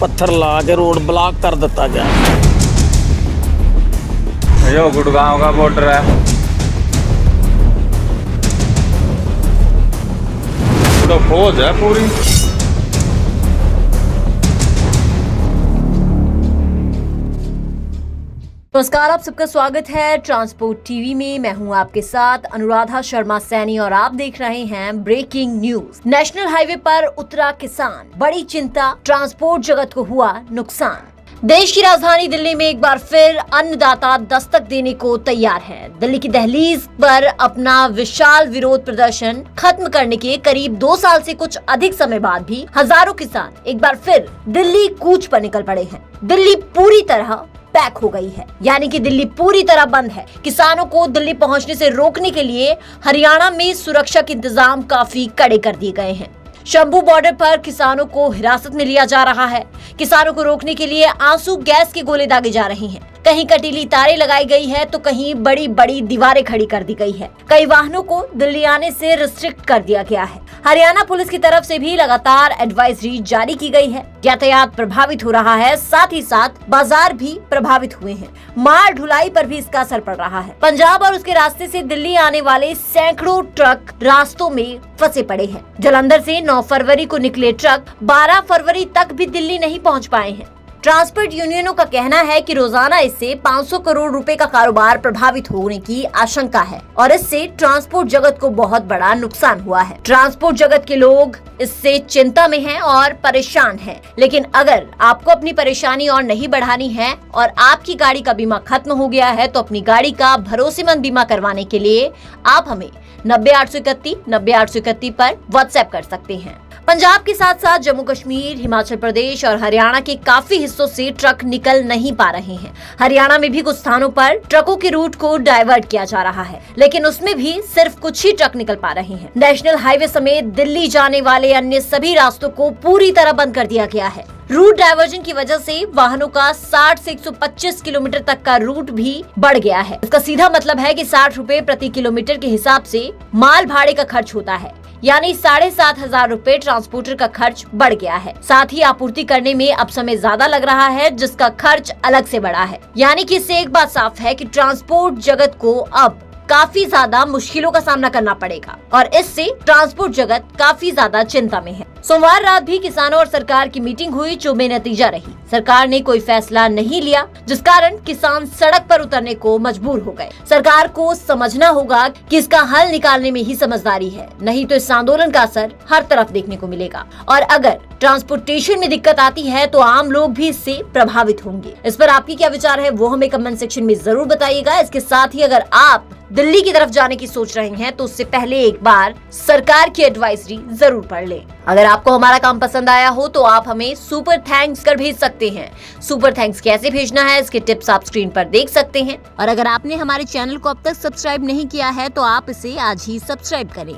पत्थर ला के road block कर देता गया। जो गुड़गांव का बॉर्डर है, तो फौज है पूरी। नमस्कार, आप सबका स्वागत है ट्रांसपोर्ट टीवी में। मैं हूं आपके साथ अनुराधा शर्मा सैनी और आप देख रहे हैं ब्रेकिंग न्यूज। नेशनल हाईवे पर उतरा किसान, बड़ी चिंता, ट्रांसपोर्ट जगत को हुआ नुकसान। देश की राजधानी दिल्ली में एक बार फिर अन्नदाता दस्तक देने को तैयार है। दिल्ली की दहलीज पर अपना विशाल विरोध प्रदर्शन खत्म करने के करीब 2 साल से कुछ अधिक समय बाद भी हजारों किसान एक बार फिर दिल्ली कूच पर निकल पड़े हैं। दिल्ली पूरी तरह पैक हो गई है, यानी कि दिल्ली पूरी तरह बंद है। किसानों को दिल्ली पहुंचने से रोकने के लिए हरियाणा में सुरक्षा के इंतजाम काफी कड़े कर दिए गए हैं। शंभू बॉर्डर पर किसानों को हिरासत में लिया जा रहा है। किसानों को रोकने के लिए आंसू गैस के गोले दागे जा रहे हैं। कहीं कटीली तारें लगाई गई है तो कहीं बड़ी बड़ी दीवारें खड़ी कर दी गई है। कई वाहनों को दिल्ली आने से रिस्ट्रिक्ट कर दिया गया है। हरियाणा पुलिस की तरफ से भी लगातार एडवाइजरी जारी की गई है। यातायात प्रभावित हो रहा है, साथ ही साथ बाजार भी प्रभावित हुए हैं। माल ढुलाई पर भी इसका असर पड़ रहा है। पंजाब और उसके रास्ते से दिल्ली आने वाले सैकड़ों ट्रक रास्तों में फंसे पड़े हैं। जालंधर से 9 फरवरी को निकले ट्रक 12 फरवरी तक भी दिल्ली नहीं पहुंच पाए हैं। ट्रांसपोर्ट यूनियनों का कहना है कि रोजाना इससे 500 करोड़ रुपए का कारोबार प्रभावित होने की आशंका है और इससे ट्रांसपोर्ट जगत को बहुत बड़ा नुकसान हुआ है। ट्रांसपोर्ट जगत के लोग इससे चिंता में हैं और परेशान हैं। लेकिन अगर आपको अपनी परेशानी और नहीं बढ़ानी है और आपकी गाड़ी का बीमा खत्म हो गया है तो अपनी गाड़ी का भरोसेमंद बीमा करवाने के लिए आप हमें 90-831-90-831 पर व्हाट्सएप कर सकते हैं। पंजाब के साथ साथ जम्मू कश्मीर, हिमाचल प्रदेश और हरियाणा के काफी हिस्सों से ट्रक निकल नहीं पा रहे हैं। हरियाणा में भी कुछ स्थानों पर ट्रकों के रूट को डाइवर्ट किया जा रहा है, लेकिन उसमें भी सिर्फ कुछ ही ट्रक निकल पा रहे हैं। नेशनल हाईवे समेत दिल्ली जाने वाले अन्य सभी रास्तों को पूरी तरह बंद कर दिया गया है। रूट डाइवर्जन की वजह से वाहनों का 60 से 125 किलोमीटर तक का रूट भी बढ़ गया है। इसका सीधा मतलब है कि 60 रुपए प्रति किलोमीटर के हिसाब से माल भाड़े का खर्च होता है, यानी 7,500 रुपए ट्रांसपोर्टर का खर्च बढ़ गया है। साथ ही आपूर्ति करने में अब समय ज्यादा लग रहा है, जिसका खर्च अलग से बढ़ा है। यानी कि इससे एक बात साफ है कि ट्रांसपोर्ट जगत को अब काफी ज्यादा मुश्किलों का सामना करना पड़ेगा और इससे ट्रांसपोर्ट जगत काफी ज्यादा चिंता में है। सोमवार रात भी किसानों और सरकार की मीटिंग हुई जो बेनतीजा रही। सरकार ने कोई फैसला नहीं लिया, जिस कारण किसान सड़क पर उतरने को मजबूर हो गए। सरकार को समझना होगा कि इसका हल निकालने में ही समझदारी है, नहीं तो इस आंदोलन का असर हर तरफ देखने को मिलेगा। और अगर ट्रांसपोर्टेशन में दिक्कत आती है तो आम लोग भी इससे प्रभावित होंगे। इस पर आपकी क्या विचार है वो हमें कमेंट सेक्शन में जरूर बताइएगा। इसके साथ ही अगर आप दिल्ली की तरफ जाने की सोच रहे हैं तो उससे पहले एक बार सरकार की एडवाइजरी जरूर पढ़ लें। अगर आपको हमारा काम पसंद आया हो तो आप हमें सुपर थैंक्स कर भेज सकते हैं। सुपर थैंक्स कैसे भेजना है इसके टिप्स आप स्क्रीन पर देख सकते हैं। और अगर आपने हमारे चैनल को अब तक सब्सक्राइब नहीं किया है तो आप इसे आज ही सब्सक्राइब करें।